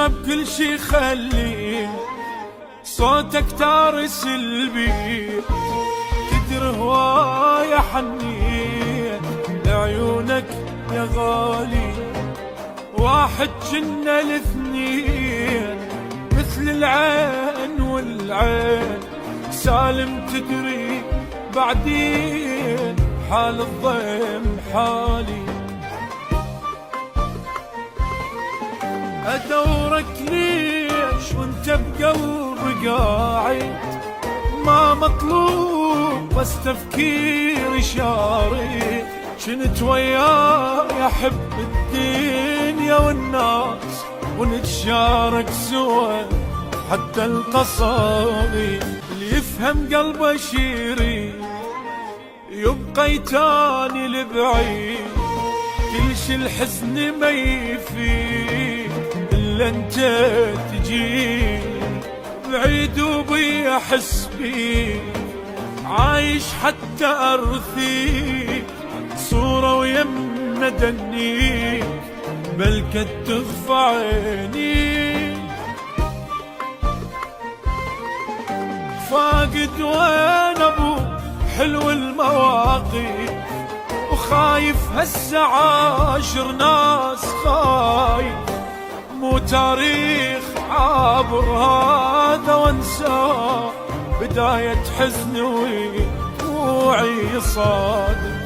يا بكل شي خلي صوتك تارسل بي، كتر هوايا حنين لعيونك يا غالي، واحد جنة الاثنين مثل العين والعين، سالم تدري بعدين حال الضيم حالي. أدورك ليش وانت بقلبي قاعد، ما مطلوب بس تفكيري شارد، كنت وياي أحب الدنيا والناس ونتشارك سوا حتى القصائد، اللي يفهم قلبه شيري يبقى يتاني لبعيد، كل شي الحزن ما يفيد إلا انت تجي بعيد وبي أحس بيك، عايش حتى أرثيك صورة ويمنا دنيك، بلكت تخفى عيني فاقد وين أبو حلو المواقف، وخايف هسه عاشر ناس خايف، مو تاريخ عابر هذا وانساه، بداية حزن ودموعي صادق.